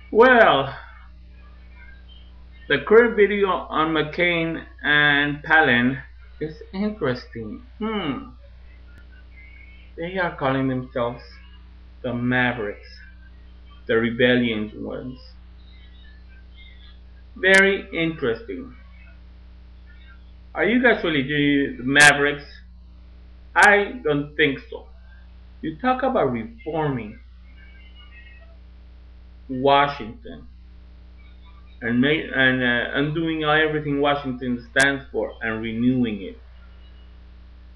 Well, the current video on McCain and Palin is interesting. They are calling themselves the Mavericks, the rebellion ones. Very interesting. Are you guys really the Mavericks? I don't think so. You talk about reforming Washington and undoing everything Washington stands for and renewing it.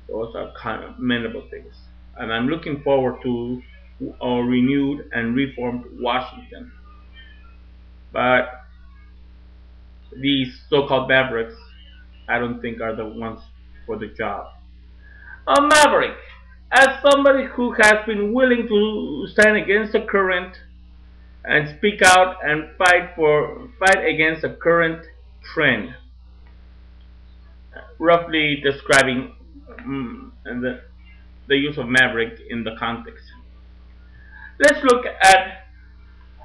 Those are kind of commendable things. And I'm looking forward to a renewed and reformed Washington. But these so-called mavericks, I don't think are the ones for the job. A maverick, as somebody who has been willing to stand against the current and speak out and fight against the current trend, roughly describing the use of maverick in the context. Let's look at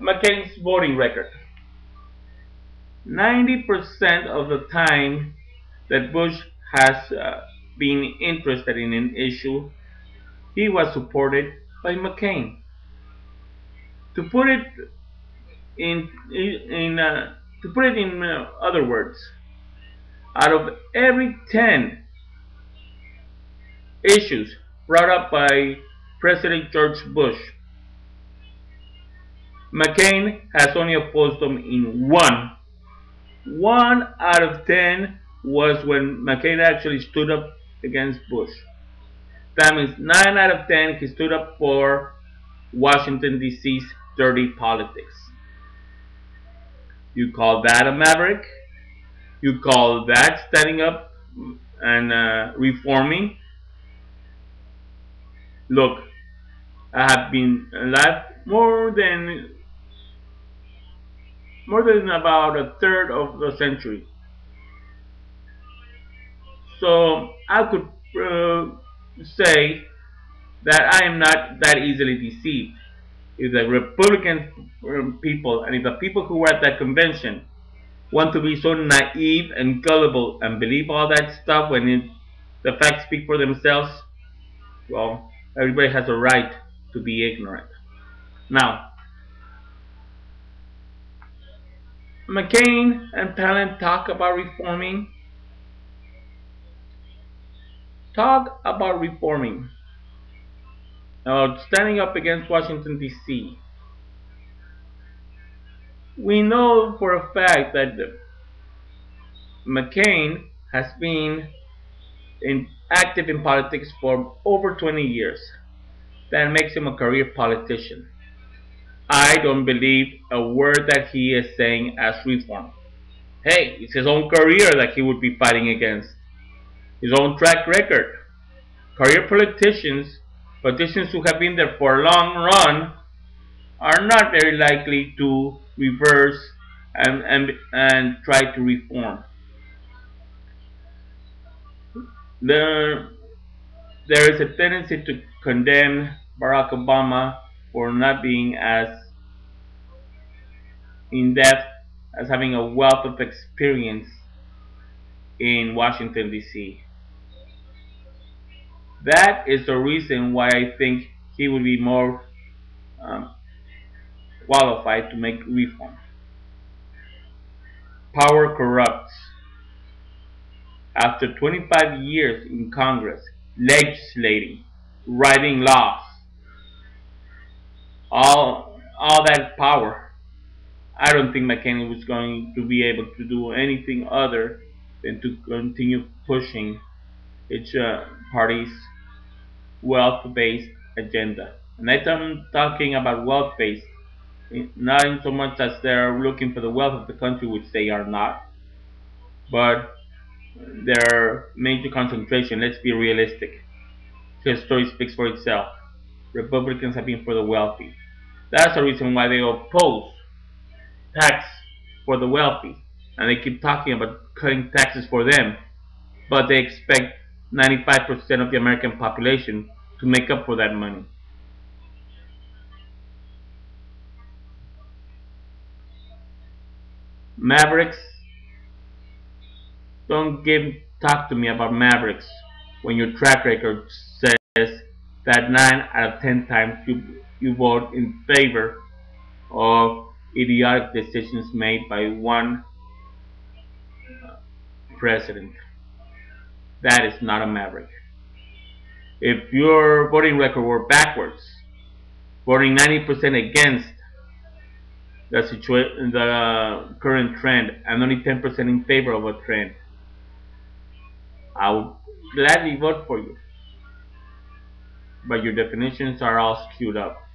McCain's voting record. 90% of the time that Bush has been interested in an issue, he was supported by McCain. To put it in other words, out of every 10 issues brought up by President George Bush, McCain has only opposed them in one. 1 out of 10 was when McCain actually stood up against Bush. That means 9 out of 10 he stood up for Washington D.C.'s dirty politics. You call that a maverick? You call that standing up and reforming? Look, I have been alive more than about a third of the century. So I could say that I am not that easily deceived. If the Republican people and if the people who were at that convention want to be so naive and gullible and believe all that stuff when the facts speak for themselves, well, everybody has a right to be ignorant. Now, McCain and Palin talk about reforming. Talk about reforming. About standing up against Washington, D.C. We know for a fact that McCain has been active in politics for over 20 years. That makes him a career politician. I don't believe a word that he is saying as reform. Hey, it's his own career that he would be fighting against. His own track record. Career politicians who have been there for a long run, are not very likely to reverse and try to reform. There, there is a tendency to condemn Barack Obama for not being as in depth, as having a wealth of experience in Washington, D.C. That is the reason why I think he would be more um, qualified to make reform. Power corrupts. After 25 years in Congress, legislating, writing laws, all that power, I don't think McCain was going to be able to do anything other than to continue pushing its party's wealth-based agenda. And I'm talking about wealth-based, not in so much as they're looking for the wealth of the country, which they are not, but their major concentration. Let's be realistic. History speaks for itself. Republicans have been for the wealthy. That's the reason why they oppose tax for the wealthy. And they keep talking about cutting taxes for them. But they expect 95% of the American population to make up for that money. Mavericks, don't give talk to me about Mavericks when your track record says that 9 out of 10 times you vote in favor of idiotic decisions made by one president. That is not a Maverick. If your voting record were backwards, voting 90% against the current trend and only 10% in favor of a trend, I would gladly vote for you. But your definitions are all skewed up.